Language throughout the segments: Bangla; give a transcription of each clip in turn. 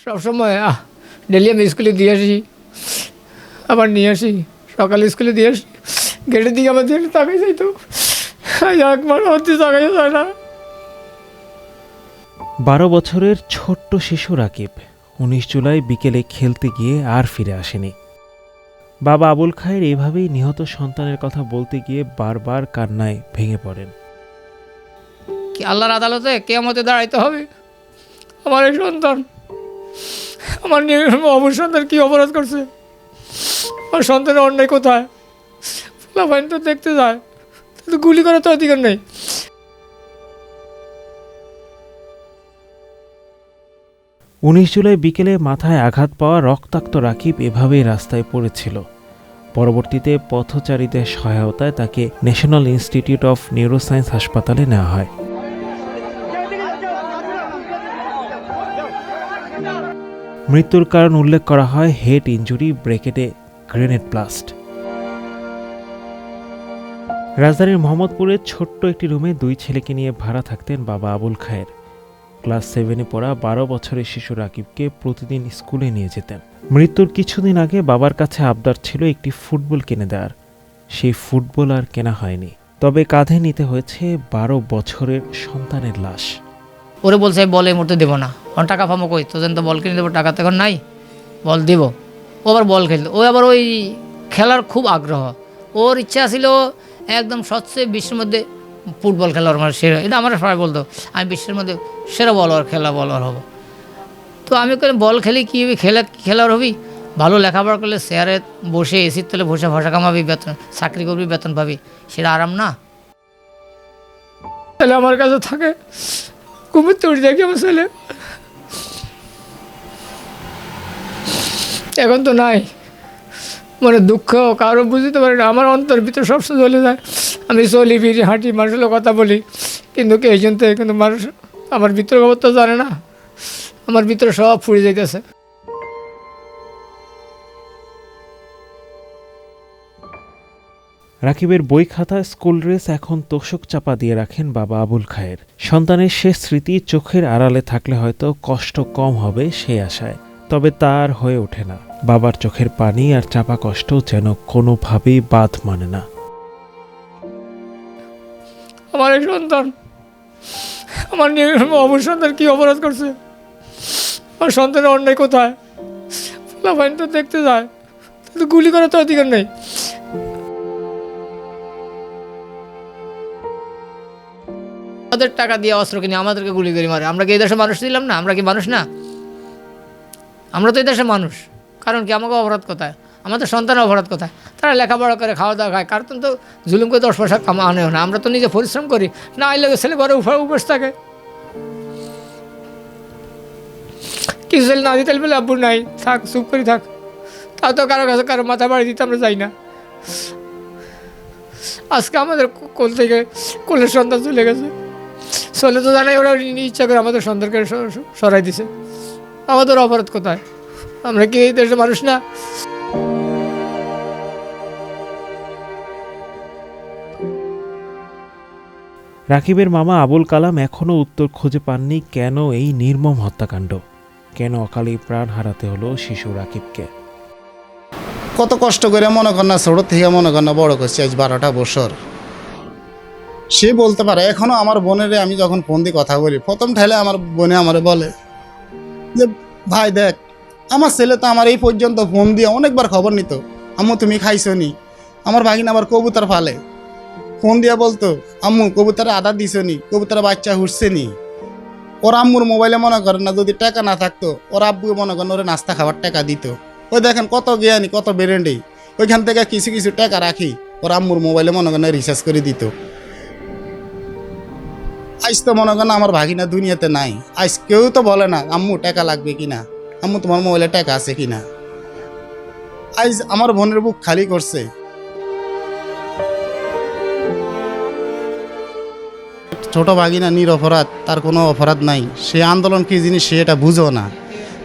সবসময় ডেলি আমি স্কুলে দিয়ে আসি, আবার নিয়ে আসি, সকালে স্কুলে দিয়ে আসি, গেটের দিকে আমার দিকে তাকাই যাই তো একবার হচ্ছে তাকাই যায় না। 12 বছরের ছোট্ট শিশু রাকিব 19 জুলাই বিকেলে খেলতে গিয়ে আর ফিরে আসেনি। বাবা আবুল খায়ের এভাবেই নিহত সন্তানের কথা বলতে গিয়ে বারবার কান্নায় ভেঙে পড়েন। কি আল্লাহর আদালতে কিয়ামতে দাঁড়াইতে হবে। আমার এই সন্তান, আমার অবুর সন্তান কী অপরাধ করছে, আমার সন্তানের অন্যায় কোথায়? ফলাফাইন তো দেখতে যায়, কিন্তু গুলি করার তো অধিকার নেই। 19 জুলাই বিকেলে মাথায় আঘাত পাওয়া রক্তাক্ত রাকিব এভাবেই রাস্তায় পড়েছিল। পরবর্তীতে পথচারীদের সহায়তায় তাকে ন্যাশনাল ইনস্টিটিউট অফ নিউরোসায়েন্স হাসপাতালে নেওয়া হয়। মৃত্যুর কারণ উল্লেখ করা হয় হেড ইনজুরি, ব্রেকেটে গ্রেনেড ব্লাস্ট। রাজধানীর মোহাম্মদপুরের ছোট্ট একটি রুমে 2 ছেলেকে নিয়ে ভাড়া থাকতেন বাবা আবুল খায়ের। ক্লাস 7-এ পড়া 12 বছরের শিশু রাকিবকে প্রতিদিন স্কুলে নিয়ে যেতেন। মৃত্যুর কিছুদিন আগে বাবার কাছে আবদার ছিল একটি ফুটবল কিনে দেওয়ার। সেই ফুটবল আর কেনা হয়নি, তবে কাঁধে নিতে হয়েছে 12 বছরের সন্তানের লাশ। ওরে বলছে বল এই মুহূর্তে দেবো না, অন টাকা পাবো কই, তোদের তো বল কিনে দেবো, টাকা তো এখন নাই, বল দিব। ও আবার বল খেলতো, ও আবার ওই খেলার খুব আগ্রহ, ওর ইচ্ছা ছিল একদম সবচেয়ে বিশ্বের মধ্যে ফুটবল খেলার আমার সেরা, এটা আমার সবাই বলতো আমি বিশ্বের মধ্যে সেরা বলার হবো। তো আমি বল খেলি কী হবি, খেলার হবি, ভালো লেখাপড়া করলে চেয়ারে বসে এসির তলে বসে ভাষা কামাবি, বেতন চাকরি করবি, বেতন পাবি, সেটা আরাম না? তাহলে আমার কাছে থাকে কুমির তৈরি দেখি আমার ছেলে, এখন তো নাই। মানে দুঃখ কারো বুঝতে পারি না, আমার অন্তর ভিতরে সবসময় চলে যায়। আমি চলি ফিরি হাঁটি, মানুষের কথা বলি, কিন্তু কে শুনতে, কিন্তু মানুষ আমার ভিতরে খবর তো জানে না, আমার ভিতরে সব ফুড়ে যাইতেছে। রাকিবের বই খাতা, স্কুল ড্রেস এখন তোষক চাপা দিয়ে রাখেন বাবা আবুল খায়ের। সন্তানের শেষ স্মৃতি চোখের আড়ালে থাকলে হয়তো কষ্ট কম হবে সেই আশায়, তবে তার হয়ে ওঠে না। বাবার চোখের পানি আর চাপা কষ্ট যেন কোনোভাবেই বাদ মানে না। আমার এই সন্তান, আমার অবুর সন্তান কী অপরাধ করছে, আমার সন্তানের অন্যায় কোথায়? ফলাফাইন তো দেখতে যায়, কিন্তু গুলি করার তো অধিকার নেই। আমাদের টাকা দিয়ে অস্ত্র কিনে আমাদেরকে গুলি করে মারে, আমরা কি এই দেশের মানুষ ছিলাম না? আমরা কি মানুষ না? আমরা তো এই দেশের মানুষ, কারণ কি আমাকে অপরাধ কোথায়? আমাদের সন্তানের অপরাধ কোথায়? তারা লেখাপড়া করে খাওয়া দাওয়া খায়, কারণ তো জুলুম করে 10 পয়সা কামানো না, আমরা তো নিজে পরিশ্রম করি না, আইলে ছেলে ঘরে উপোস থাকে, কিছু ছেলে না দিতে বলে আব্বু নাই থাক, চুপ করে থাক, তাও তো কারো কাছে কারো মাথা বাড়ি দিতে আমরা যাই না। আজকে আমাদের কোল থেকে কোলের সন্তান চলে গেছে, চলে তো জানাই, ওরা ইচ্ছা করে আমাদের সন্তানকে সরাই দিছে, আমাদের অপরাধ কোথায়? আমরা কি এই দেশের মানুষ না? রাকিবের মামা আবুল কালাম এখনও উত্তর খুঁজে পাননি, কেন এই নির্মম হত্যাকাণ্ড, কেন অকালে প্রাণ হারাতে হলো শিশু রাকিবকে। কত কষ্ট করে মনে কর না, ছোটো থেকে মনে কর না বড় করছি আজ 12টা বছর। সে বলতে পারে এখনও আমার বোনের, আমি যখন ফোন দিয়ে কথা বলি, প্রথম ঠেলে আমার বোনে আমারে বলে যে ভাই দেখ, আমার ছেলে তো আমার এই পর্যন্ত ফোন দিয়ে অনেকবার খবর নিত, আম্মু তুমি খাইছো নি। আমার ভাগিন আবার কবুতর ফালে, ফোন দিয়ে বলতো আম্মু কবুতরে আদা দিছো নি, কবুতরে বাচ্চা হুসছে নি। ওর আম্মুর মোবাইলে মনে করেন না যদি টাকা না থাকতো, ওর আব্বু মনে করেন ওরে নাস্তা খাবার টাকা দিত। ওই দেখেন কত জ্ঞানী, কত বেরেন্ডি, ওইখান থেকে কিছু কিছু টাকা রাখি ওর আম্মুর মোবাইলে মনে করেন রিচার্জ করে দিত। আজ তো মনে করেন আমার ভাগিনা দুনিয়াতে নাই, আজ কেউ তো বলে না আম্মু টাকা লাগবে কিনা, আম্মু তোমার মোবাইলে টাকা আছে কিনা। আজ আমার বোনের বুক খালি করছে। ছোট ভাগিনা নিরপরাধ, তার কোনো অপরাধ নাই, সে আন্দোলন কী জিনিস সে এটা বুঝো না,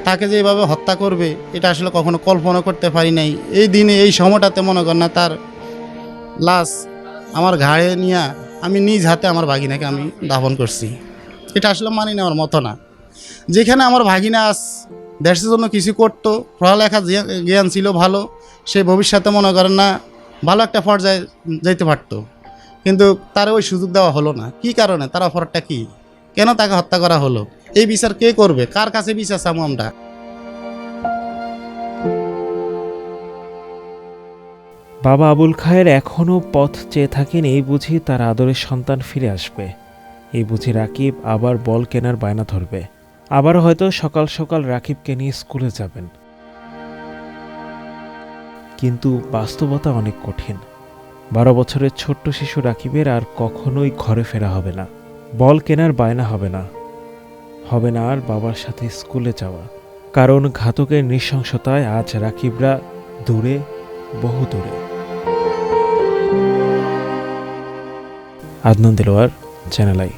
তাকে যেভাবে হত্যা করবে এটা আসলে কখনো কল্পনা করতে পারি নাই। এই দিনে এই সময়টাতে মনে কর না তার লাশ আমার ঘাড়ে নিয়ে আমি নিজ হাতে আমার ভাগিনাকে আমি দাফন করছি, এটা আসলে মানি নেওয়ার মতো না। যেখানে আমার ভাগিনা দেশের জন্য কিছু করতো, পড়ালেখা জ্ঞান ছিল ভালো, সে ভবিষ্যতে মনে করেন না ভালো একটা পর্যায়ে যেতে পারতো, কিন্তু তার ওই সুযোগ দেওয়া হলো না। কি কারণে? তার অপরাধটা কি? কেন তাকে হত্যা করা হলো? এই বিচার কে করবে? কার কাছে বিচার চাবো আমরা? বাবা আবুল খায়ের এখনও পথ চেয়ে থাকেন, এই বুঝি তার আদরের সন্তান ফিরে আসবে, এই বুঝি রাকিব আবার বল কেনার বায়না ধরবে, আবার হয়তো সকাল সকাল রাকিবকে নিয়ে স্কুলে যাবেন। কিন্তু বাস্তবতা অনেক কঠিন। 12 বছরের ছোট্ট শিশু রাকিবের আর কখনোই ঘরে ফেরা হবে না, বল কেনার বায়না হবে না, হবে না আর বাবার সাথে স্কুলে যাওয়া। কারণ ঘাতকের নৃশংসতায় আজ রাকিবরা দূরে, বহু দূরে। Adnan Dilwar, channel I.